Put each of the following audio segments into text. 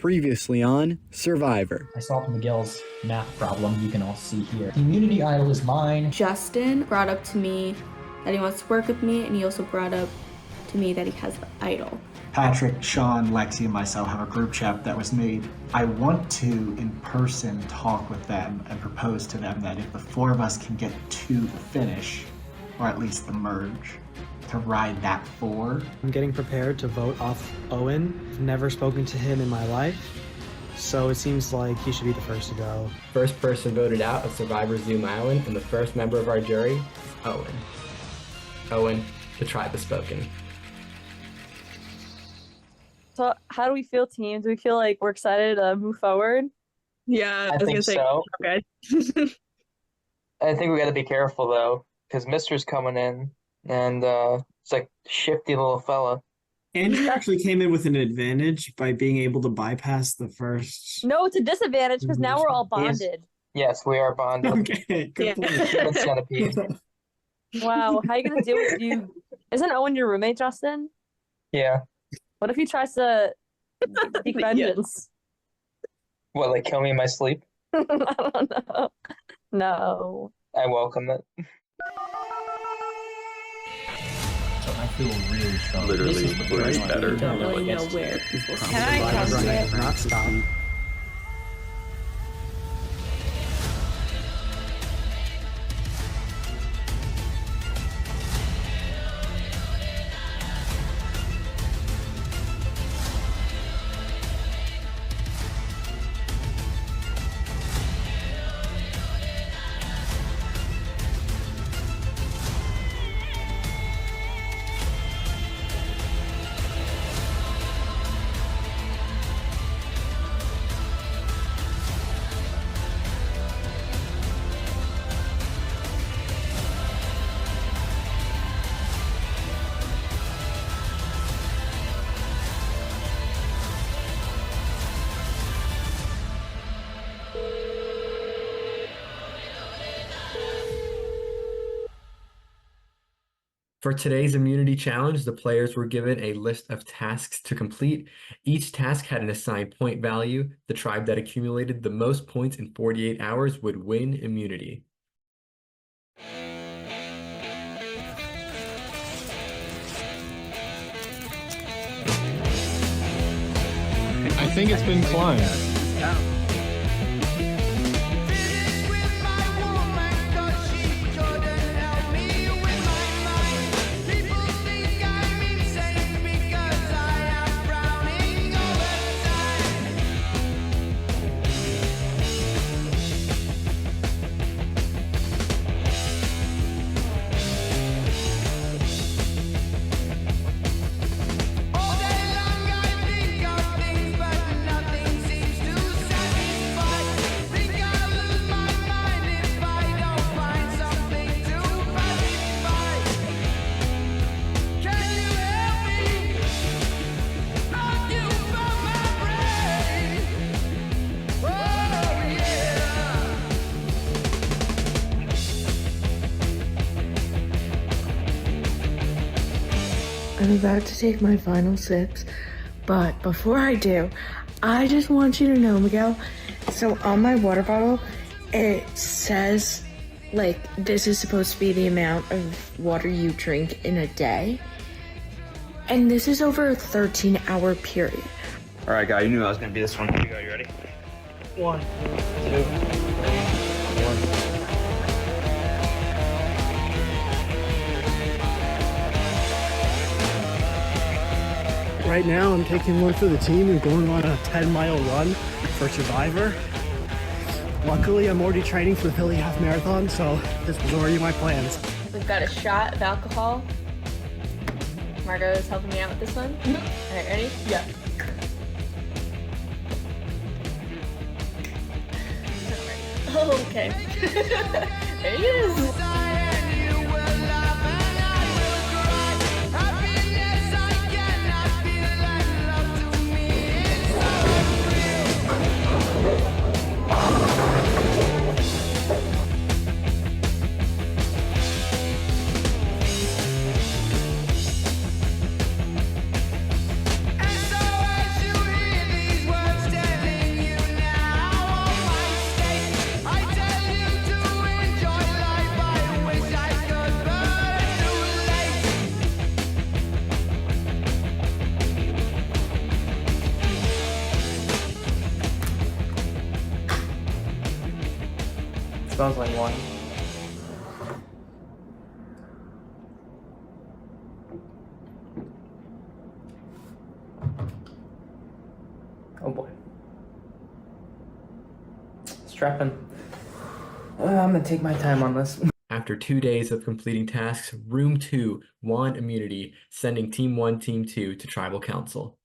Previously on Survivor. I solved Miguel's math problem, you can all see here. The immunity idol is mine. Justin brought up to me that he wants to work with me, and he also brought up to me that he has the idol. Patrick, Sean, Lexi, and myself have a group chat that was made. I want to, in person, talk with them and propose to them that if the four of us can get to the finish, or at least the merge, to ride that four. I'm getting prepared to vote off Owen. I've never spoken to him in my life, so it seems like he should be the first to go. First person voted out of Survivor's Zoom Island, and the first member of our jury is Owen. Owen, the tribe has spoken. So how do we feel, team? Do we feel like we're excited to move forward? Yeah, I think so. Okay. I think we got to be careful though, because Mister's coming in, and it's like shifty little fella. Andrew actually came in with an advantage by being able to bypass the first. No, it's a disadvantage because now we're all bonded. Yes, we are bonded. Okay, good point. Human centipede. Wow, how are you gonna deal with you? Isn't Owen your roommate, Justin? Yeah. What if he tries to seek vengeance? What, like kill me in my sleep? I don't know. No. I welcome it. So I feel really strong. Literally, where's better? I don't really know where people Can I come get Not stop. For today's immunity challenge, the players were given a list of tasks to complete. Each task had an assigned point value. The tribe that accumulated the most points in 48 hours would win immunity. I think it's been climbed. I'm about to take my final sips, but before I do, I just want you to know, Miguel, so on my water bottle, it says, like, this is supposed to be the amount of water you drink in a day, and this is over a 13-hour period. All right, guy, you knew I was gonna be this one. Here you go. You ready? 1, 2, 1. Right now, I'm taking one for the team and going on a 10-mile run for Survivor. Luckily, I'm already training for the Philly Half Marathon, so this was already my plans. We've got a shot of alcohol. Margot is helping me out with this one. All right, ready? Yeah. Oh, okay. There he is. And so as you hear these words sounds like one. Oh boy. Strap in. I'm gonna take my time on this. After 2 days of completing tasks, Room 2 won immunity, sending Team 1, Team 2 to Tribal Council.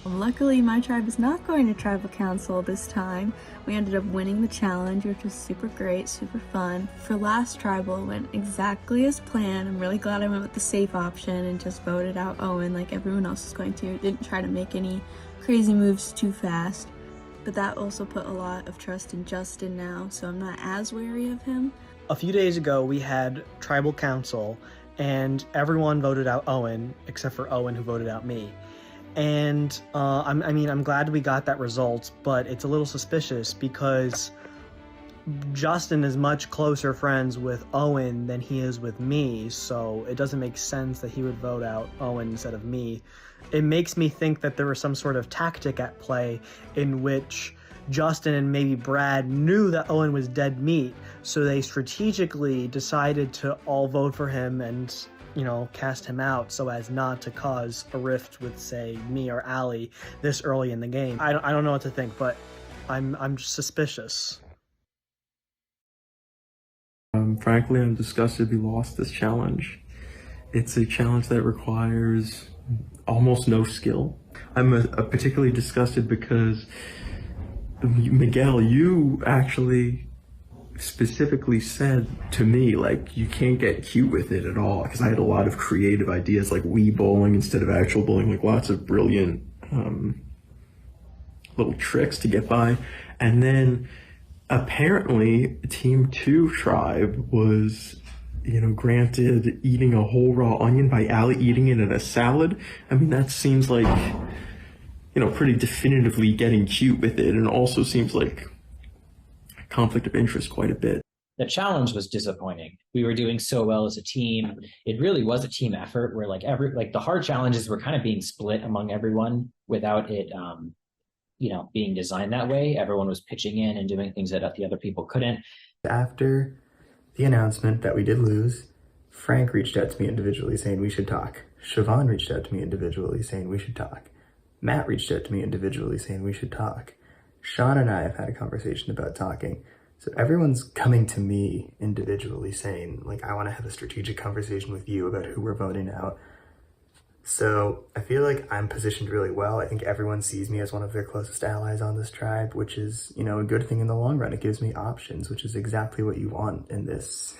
Luckily, my tribe is not going to Tribal Council this time. We ended up winning the challenge, which was super great, super fun. For last Tribal, it went exactly as planned. I'm really glad I went with the safe option and just voted out Owen like everyone else was going to. Didn't try to make any crazy moves too fast. But that also put a lot of trust in Justin now, so I'm not as wary of him. A few days ago, we had Tribal Council, and everyone voted out Owen, except for Owen, who voted out me. And I'm glad we got that result, but it's a little suspicious because Justin is much closer friends with Owen than he is with me, so it doesn't make sense that he would vote out Owen instead of me. It makes me think that there was some sort of tactic at play in which Justin and maybe Brad knew that Owen was dead meat, so they strategically decided to all vote for him and, cast him out so as not to cause a rift with, say, me or Allie this early in the game. I don't know what to think, but I'm suspicious. Frankly, I'm disgusted we lost this challenge. It's a challenge that requires almost no skill. I'm particularly disgusted because, Miguel, you actually specifically said to me, like, you can't get cute with it at all, because I had a lot of creative ideas, like Wii bowling instead of actual bowling, like lots of brilliant little tricks to get by. And then apparently Team 2 tribe was, granted eating a whole raw onion by Allie eating it in a salad. I mean, that seems like, pretty definitively getting cute with it, and also seems like conflict of interest quite a bit. The challenge was disappointing. We were doing so well as a team. It really was a team effort where the hard challenges were kind of being split among everyone without it, being designed that way. Everyone was pitching in and doing things that the other people couldn't. After the announcement that we did lose, Frank reached out to me individually saying we should talk. Siobhan reached out to me individually saying we should talk. Matt reached out to me individually saying we should talk. Sean and I have had a conversation about talking. So everyone's coming to me individually saying, like, I want to have a strategic conversation with you about who we're voting out. So I feel like I'm positioned really well. I think everyone sees me as one of their closest allies on this tribe, which is, a good thing in the long run. It gives me options, which is exactly what you want in this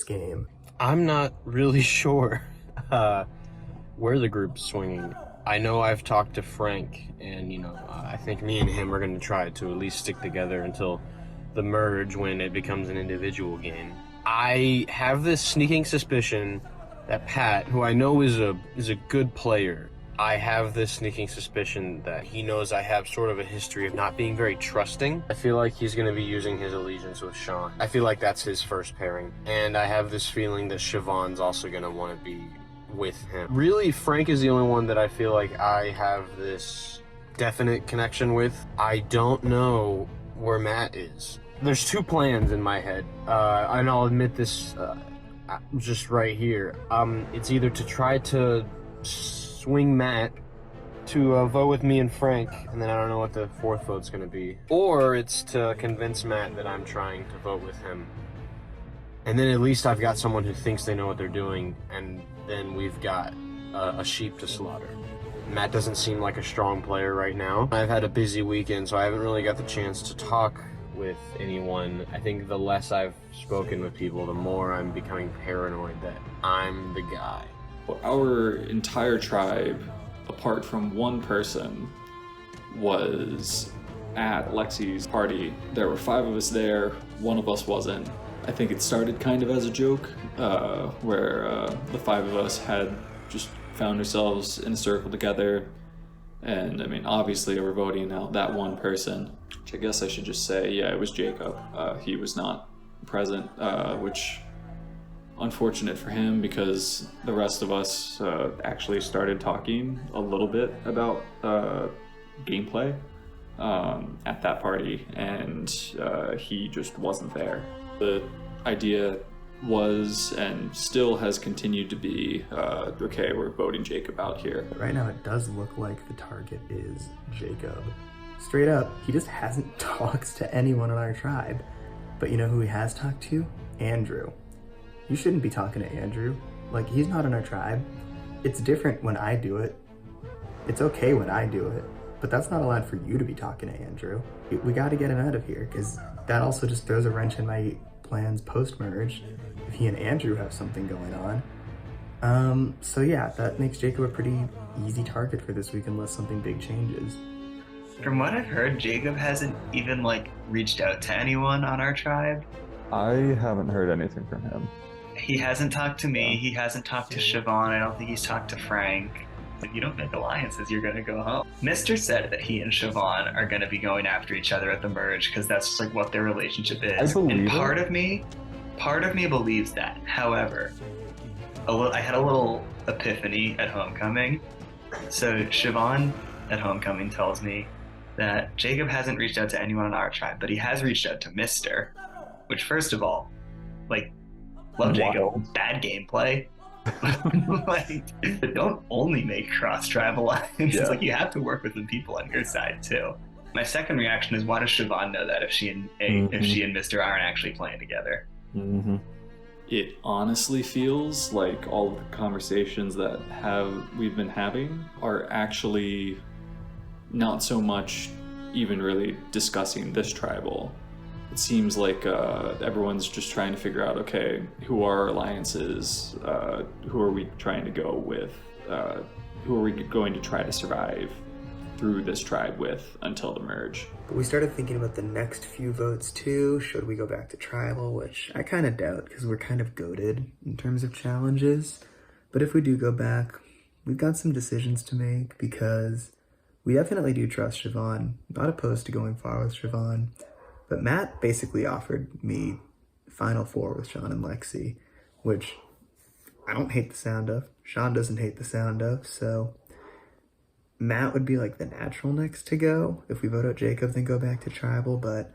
game. I'm not really sure where the group's swinging. I know I've talked to Frank, and I think me and him are going to try to at least stick together until the merge, when it becomes an individual game. I have this sneaking suspicion that Pat, who I know is a good player, I have this sneaking suspicion that he knows I have sort of a history of not being very trusting. I feel like he's going to be using his allegiance with Sean. I feel like that's his first pairing, and I have this feeling that Siobhan's also going to want to be with him. Really, Frank is the only one that I feel like I have this definite connection with. I don't know where Matt is. There's two plans in my head, and I'll admit this just right here. It's either to try to swing Matt to vote with me and Frank, and then I don't know what the fourth vote's going to be, or it's to convince Matt that I'm trying to vote with him. And then at least I've got someone who thinks they know what they're doing, and then we've got a sheep to slaughter. Matt doesn't seem like a strong player right now. I've had a busy weekend, so I haven't really got the chance to talk with anyone. I think the less I've spoken with people, the more I'm becoming paranoid that I'm the guy. Our entire tribe, apart from one person, was at Lexi's party. There were 5 of us there, one of us wasn't. I think it started kind of as a joke, where the 5 of us had just found ourselves in a circle together. And I mean, obviously we're voting out that one person, which I guess I should just say, yeah, it was Jacob. He was not present, which unfortunate for him, because the rest of us actually started talking a little bit about gameplay. at that party, and he just wasn't there. The idea was and still has continued to be, okay, we're voting Jacob out here. Right now it does look like the target is Jacob. Straight up, he just hasn't talked to anyone in our tribe. But you know who he has talked to? Andrew. You shouldn't be talking to Andrew. Like, he's not in our tribe. It's different when I do it. It's okay when I do it, but that's not allowed for you to be talking to Andrew. We got to get him out of here, because that also just throws a wrench in my plans post-merge if he and Andrew have something going on. So yeah, that makes Jacob a pretty easy target for this week unless something big changes. From what I've heard, Jacob hasn't even reached out to anyone on our tribe. I haven't heard anything from him. He hasn't talked to me, he hasn't talked to Siobhan, I don't think he's talked to Frank. If you don't make alliances, you're gonna go home. Mr. said that he and Siobhan are gonna be going after each other at the merge because that's just what their relationship is. I believe and it. part of me believes that. However, I had a little epiphany at homecoming. So Siobhan at homecoming tells me that Jacob hasn't reached out to anyone on our tribe, but he has reached out to Mr. Which, first of all, love Jacob, bad gameplay. But don't only make cross-tribe alliances. Yeah. You have to work with the people on your side too. My second reaction is, why does Siobhan know that if she and Mr. aren't actually playing together? Mm-hmm. It honestly feels like all of the conversations that we've been having are actually not so much even really discussing this tribal. It seems like everyone's just trying to figure out, okay, who are our alliances? Who are we trying to go with? Who are we going to try to survive through this tribe with until the merge? But we started thinking about the next few votes too. Should we go back to tribal? Which I kind of doubt, because we're kind of goated in terms of challenges. But if we do go back, we've got some decisions to make, because we definitely do trust Siobhan. Not opposed to going far with Siobhan. But Matt basically offered me Final Four with Sean and Lexi, which I don't hate the sound of. Sean doesn't hate the sound of, so Matt would be the natural next to go. If we vote out Jacob, then go back to tribal, but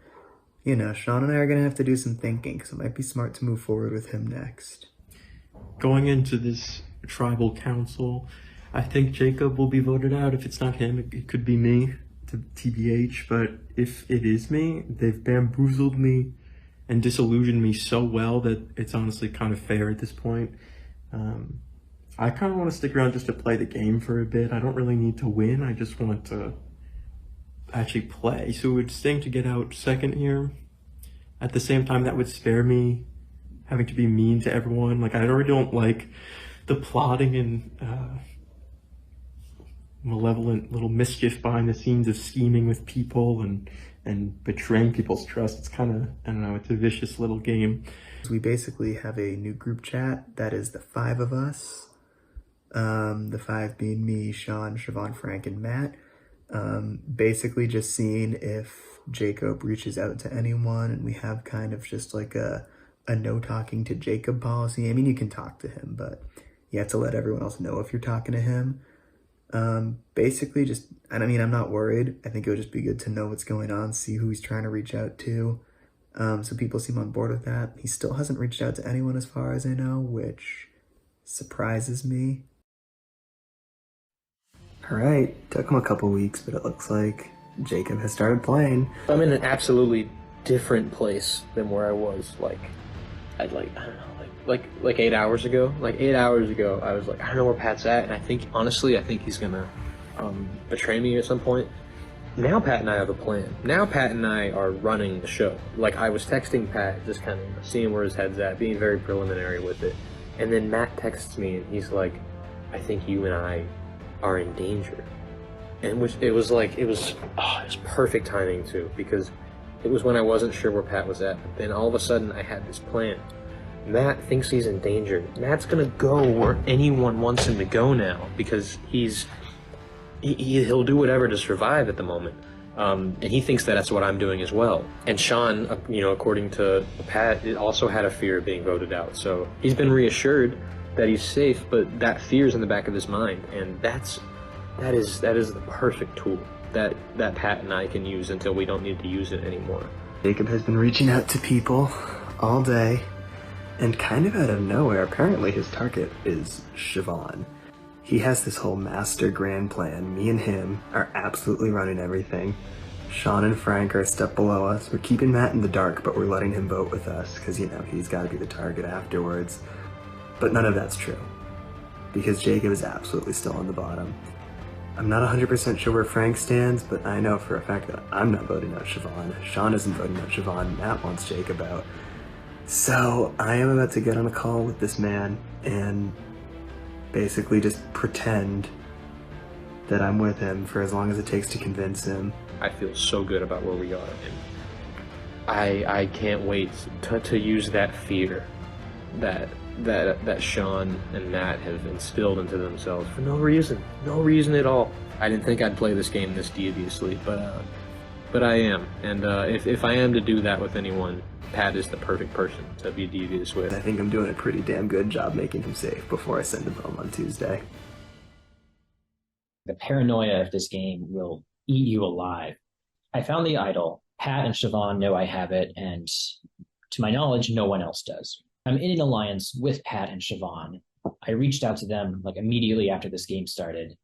Sean and I are going to have to do some thinking, because it might be smart to move forward with him next. Going into this tribal council, I think Jacob will be voted out. If it's not him, it could be me. To TBH, but if it is me, they've bamboozled me and disillusioned me so well that it's honestly kind of fair at this point. I kind of want to stick around just to play the game for a bit. I don't really need to win, I just want to actually play. So it would sting to get out second here. At the same time, that would spare me having to be mean to everyone. I already don't like the plotting and malevolent little mischief behind the scenes of scheming with people and betraying people's trust. It's kind of, I don't know, it's a vicious little game. We basically have a new group chat that is the 5 of us. The 5 being me, Sean, Siobhan, Frank, and Matt. Basically just seeing if Jacob reaches out to anyone, and we have kind of just a no talking to Jacob policy. I mean, you can talk to him, but you have to let everyone else know if you're talking to him. Basically just, and I mean, I'm not worried. I think it would just be good to know what's going on, see who he's trying to reach out to. So people seem on board with that. He still hasn't reached out to anyone as far as I know, which surprises me. All right, took him a couple weeks, but it looks like Jacob has started playing. I'm in an absolutely different place than where I was, I don't know, like 8 hours ago. 8 hours ago, I was I don't know where Pat's at, and I think he's gonna betray me at some point. Now Pat and I have a plan. Now Pat and I are running the show. I was texting Pat, just kind of seeing where his head's at, being very preliminary with it. And then Matt texts me, and he's like, I think you and I are in danger. And it was perfect timing too, because it was when I wasn't sure where Pat was at. But then all of a sudden I had this plan. Matt thinks he's in danger. Matt's gonna go where anyone wants him to go now, because he'll do whatever to survive at the moment. And he thinks that that's what I'm doing as well. And Sean, according to Pat, also had a fear of being voted out. So he's been reassured that he's safe, but that fear's in the back of his mind, and that is the perfect tool. that Pat and I can use until we don't need to use it anymore. Jacob has been reaching out to people all day, and kind of out of nowhere, apparently his target is Siobhan. He has this whole master grand plan. Me and him are absolutely running everything. Sean and Frank are a step below us. We're keeping Matt in the dark, but we're letting him vote with us, because, you know, he's got to be the target afterwards. But none of that's true, because Jacob is absolutely still on the bottom. I'm not 100% sure where Frank stands, but I know for a fact that I'm not voting out Siobhan. Sean isn't voting out Siobhan. Matt wants Jacob out. So I am about to get on a call with this man and basically just pretend that I'm with him for as long as it takes to convince him. I feel so good about where we are, and I can't wait to use that fear that Sean and Matt have instilled into themselves for no reason at all. I didn't think I'd play this game this deviously, but I am, and if I am to do that with anyone, Pat is the perfect person to be devious with. I think I'm doing a pretty damn good job making him safe before I send him home on Tuesday. The paranoia of this game will eat you alive. I found the idol. Pat and Siobhan know I have it, and to my knowledge, no one else does. I'm in an alliance with Pat and Siobhan. I reached out to them like immediately after this game started.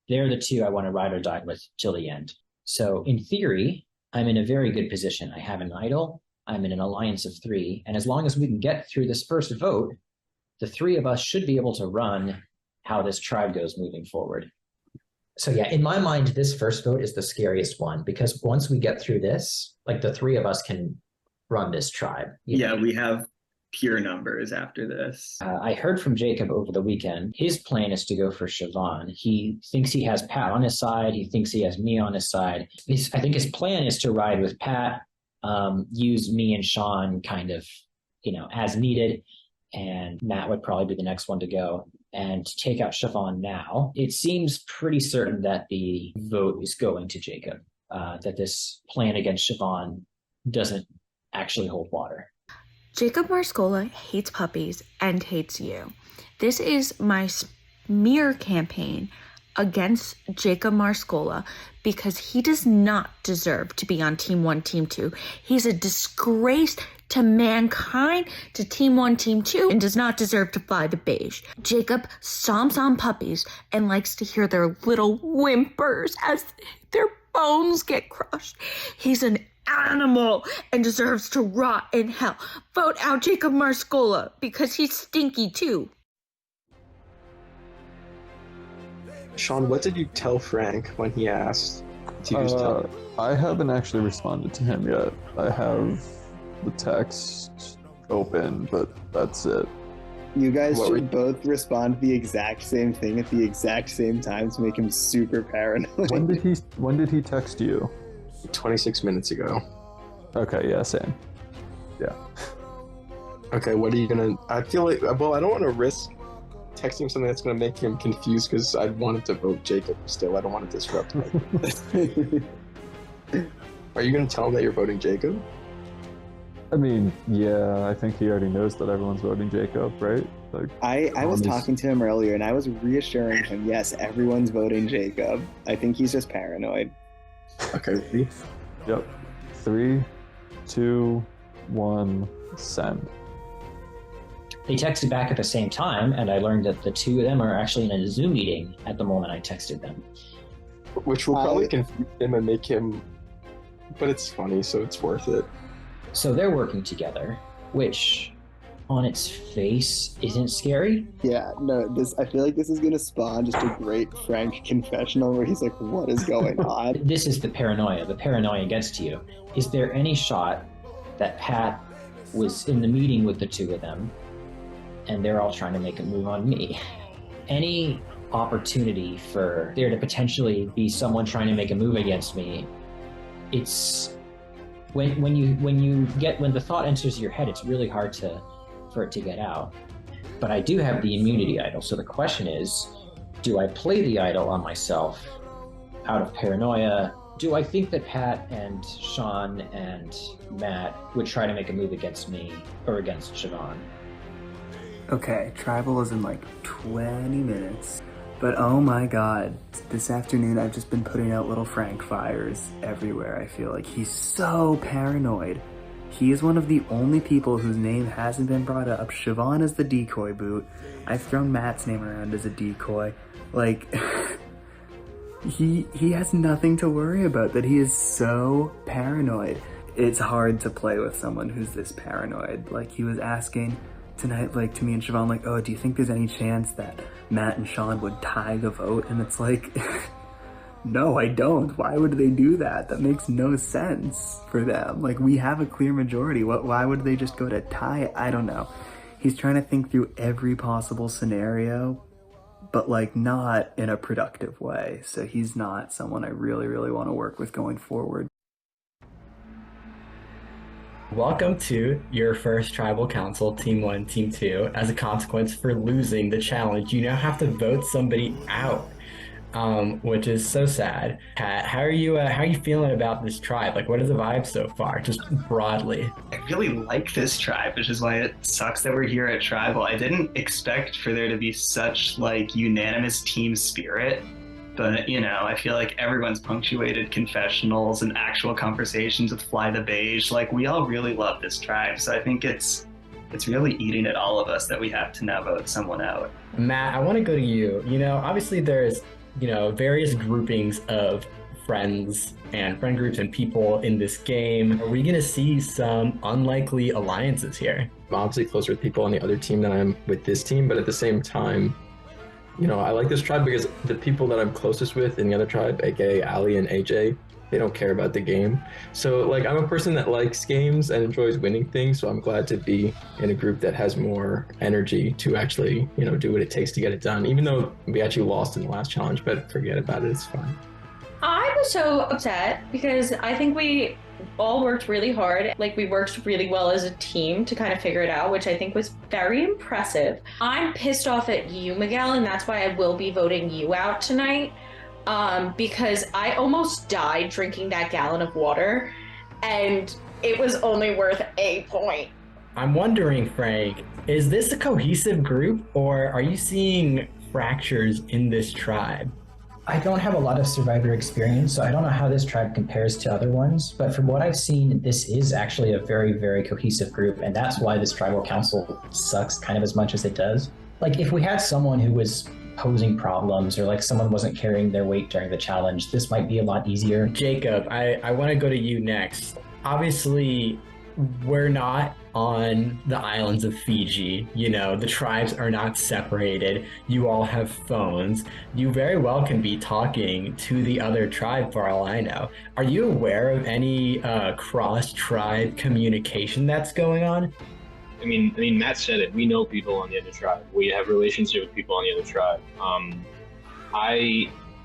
They're the two I want to ride or die with till the end. So in theory, I'm in a very good position. I have an idol, I'm in an alliance of 3, and as long as we can get through this first vote, the 3 of us should be able to run how this tribe goes moving forward. So yeah, in my mind, this first vote is the scariest one, because once we get through this, like the 3 of us can run this tribe. Yeah, we have pure numbers after this. I heard from Jacob over the weekend. His plan is to go for Siobhan. He thinks he has Pat on his side. He thinks he has me on his side. I think his plan is to ride with Pat, use me and Sean kind of, as needed. And Matt would probably be the next one to go and take out Siobhan now. It seems pretty certain that the vote is going to Jacob, that this plan against Siobhan doesn't actually hold water. Jacob Marscola hates puppies and hates you. This is my smear campaign against Jacob Marscola because he does not deserve to be on Team 1, Team 2. He's a disgrace to mankind, to Team 1, Team 2, and does not deserve to fly the beige. Jacob stomps on puppies and likes to hear their little whimpers as their bones get crushed. He's an animal and deserves to rot in hell. Vote out Jacob Marscola because he's stinky too. Sean, what did you tell Frank when he asked to use tell? I haven't actually responded to him yet. I have the text open, but that's it. You guys should both respond to the exact same thing at the exact same time to make him super paranoid. When did he text you? 26 minutes ago. Okay, yeah, same. Yeah. Okay, what are you gonna... I feel like... Well, I don't want to risk texting something that's gonna make him confused because I wanted to vote Jacob still. I don't want to disrupt him. Are you gonna tell him that you're voting Jacob? I mean, yeah, I think he already knows that everyone's voting Jacob, right? Like, I was talking to him earlier and I was reassuring him, yes, everyone's voting Jacob. I think he's just paranoid. Okay, ready? Yep. 3, 2, 1, send. They texted back at the same time, and I learned that the 2 of them are actually in a Zoom meeting at the moment I texted them. Which will probably confuse him and make him... But it's funny, so it's worth it. So they're working together, which on its face isn't scary. Yeah, no, I feel like this is going to spawn just a great Frank confessional where he's like, what is going on? This is the paranoia against you. Is there any shot that Pat was in the meeting with the 2 of them and they're all trying to make a move on me? Any opportunity for there to potentially be someone trying to make a move against me, it's when the thought enters your head, it's really hard for it to get out. But I do have the immunity idol, so the question is, do I play the idol on myself out of paranoia? Do I think that Pat and Sean and Matt would try to make a move against me or against Siobhan? Okay, tribal is in like 20 minutes. But oh my god, this afternoon I've just been putting out little Frank fires everywhere. I feel like he's so paranoid. He is one of the only people whose name hasn't been brought up. Siobhan is the decoy boot. I've thrown Matt's name around as a decoy. Like, he has nothing to worry about, that he is so paranoid. It's hard to play with someone who's this paranoid. Like, he was asking tonight, like, to me and Siobhan, like, oh, do you think there's any chance that Matt and Sean would tie the vote? And it's like, no, I don't. Why would they do that? That makes no sense for them. Like, we have a clear majority. Why would they just go to tie? I don't know. He's trying to think through every possible scenario, but like not in a productive way. So he's not someone I really, really want to work with going forward. Welcome to your first tribal council, Team 1, Team 2. As a consequence for losing the challenge, you now have to vote somebody out, which is so sad. Pat, how are you feeling about this tribe? Like, what are the vibes so far, just broadly? I really like this tribe, which is why it sucks that we're here at Tribal. I didn't expect for there to be such like unanimous team spirit, but you know, I feel like everyone's punctuated confessionals and actual conversations with Fly the Beige. Like, we all really love this tribe, so I think it's really eating at all of us that we have to now vote someone out. Matt, I want to go to you. You know, obviously there's various groupings of friends and friend groups and people in this game. Are we going to see some unlikely alliances here? I'm obviously closer with people on the other team than I am with this team, but at the same time, you know, I like this tribe because the people that I'm closest with in the other tribe, aka Ali and AJ, they don't care about the game. So like, I'm a person that likes games and enjoys winning things, so I'm glad to be in a group that has more energy to actually, you know, do what it takes to get it done, even though we actually lost in the last challenge, but forget about it, it's fine. I was so upset because I think we all worked really hard. Like, we worked really well as a team to kind of figure it out, which I think was very impressive. I'm pissed off at you, Miguel, and that's why I will be voting you out tonight. Because I almost died drinking that gallon of water, and it was only worth a point. I'm wondering, Frank, is this a cohesive group, or are you seeing fractures in this tribe? I don't have a lot of Survivor experience, so I don't know how this tribe compares to other ones, but from what I've seen, this is actually a very, very cohesive group, and that's why this tribal council sucks kind of as much as it does. Like, if we had someone who was posing problems, or like someone wasn't carrying their weight during the challenge, this might be a lot easier. Jacob, I want to go to you next. Obviously, we're not on the islands of Fiji. You know, the tribes are not separated. You all have phones. You very well can be talking to the other tribe for all I know. Are you aware of any cross-tribe communication that's going on? I mean, Matt said it. We know people on the other tribe. We have relationship with people on the other tribe.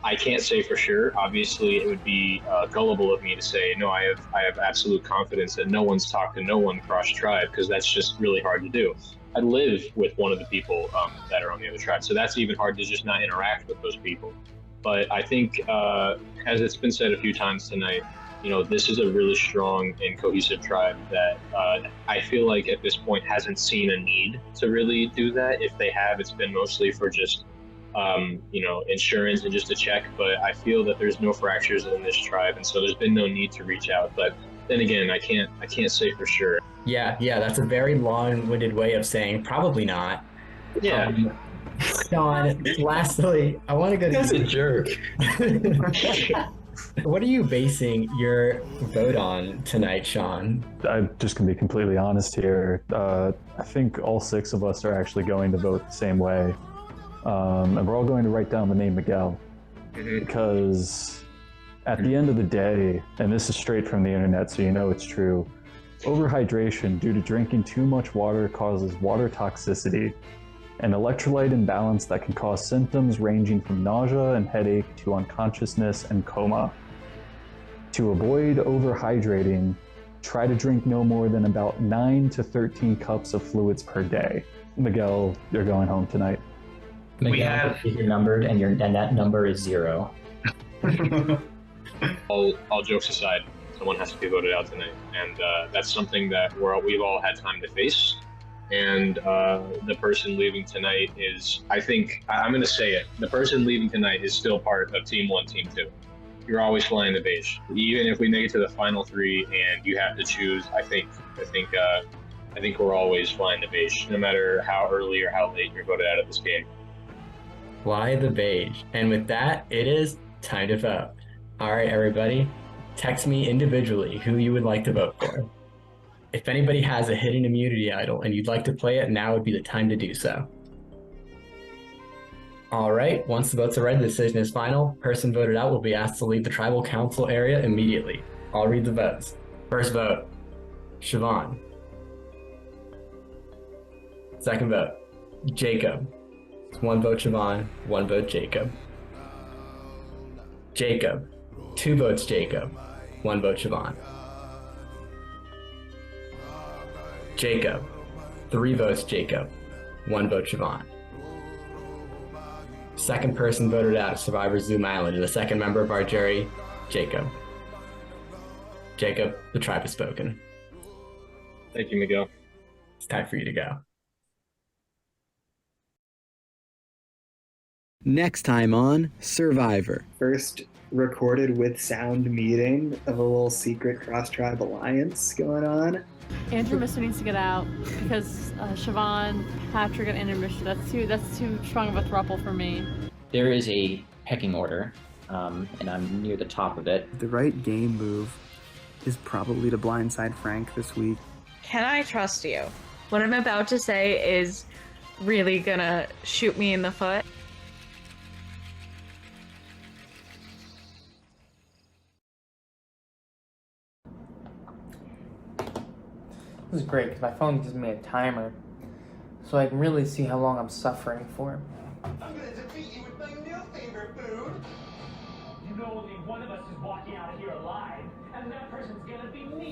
I can't say for sure. Obviously, it would be gullible of me to say no. I have absolute confidence that no one's talked to no one cross tribe, because that's just really hard to do. I live with one of the people that are on the other tribe, so that's even hard to just not interact with those people. But I think, as it's been said a few times tonight, you know, this is a really strong and cohesive tribe that I feel like at this point hasn't seen a need to really do that. If they have, it's been mostly for just, you know, insurance and just a check. But I feel that there's no fractures in this tribe, and so there's been no need to reach out. But then again, I can't say for sure. Yeah, that's a very long-winded way of saying probably not. Yeah. Sean, lastly, I want to go to That's you. a jerk. What are you basing your vote on tonight, Sean? I'm just going to be completely honest here. I think all 6 of us are actually going to vote the same way. And we're all going to write down the name Miguel. Because at the end of the day, and this is straight from the internet, so you know it's true, overhydration due to drinking too much water causes water toxicity, an electrolyte imbalance that can cause symptoms ranging from nausea and headache to unconsciousness and coma. To avoid overhydrating, try to drink no more than about 9 to 13 cups of fluids per day. Miguel, you're going home tonight. Miguel, you're numbered, and that number is 0. All jokes aside, someone has to be voted out tonight, and that's something that we've all had time to face. And the person leaving tonight is, I think, I'm going to say it, the person leaving tonight is still part of Team 1, Team 2. You're always flying the beige. Even if we make it to the final 3 and you have to choose, I think we're always flying the beige, no matter how early or how late you're voted out of this game. Fly the beige. And with that, it is time to vote. All right, everybody, text me individually who you would like to vote for. If anybody has a hidden immunity idol and you'd like to play it, now would be the time to do so. All right, once the votes are read, the decision is final. Person voted out will be asked to leave the tribal council area immediately. I'll read the votes. First vote, Siobhan. Second vote, Jacob. 1 vote Siobhan, 1 vote Jacob. Jacob, 2 votes Jacob, 1 vote Siobhan. Jacob, 3 votes Jacob, 1 vote Siobhan. Second person voted out of Survivor Zoom Island, and the second member of our jury, Jacob. Jacob, the tribe has spoken. Thank you, Miguel. It's time for you to go. Next time on Survivor. First recorded with sound meeting of a little secret cross-tribe alliance going on. Andrew Mister needs to get out because Siobhan, Patrick, and Andrew Mister, that's too strong of a throuple for me. There is a pecking order, and I'm near the top of it. The right game move is probably to blindside Frank this week. Can I trust you? What I'm about to say is really gonna shoot me in the foot. This is great because my phone gives me a timer, so I can really see how long I'm suffering for. I'm gonna defeat you with my new favorite food. You know only one of us is walking out of here alive, and that person's gonna be me.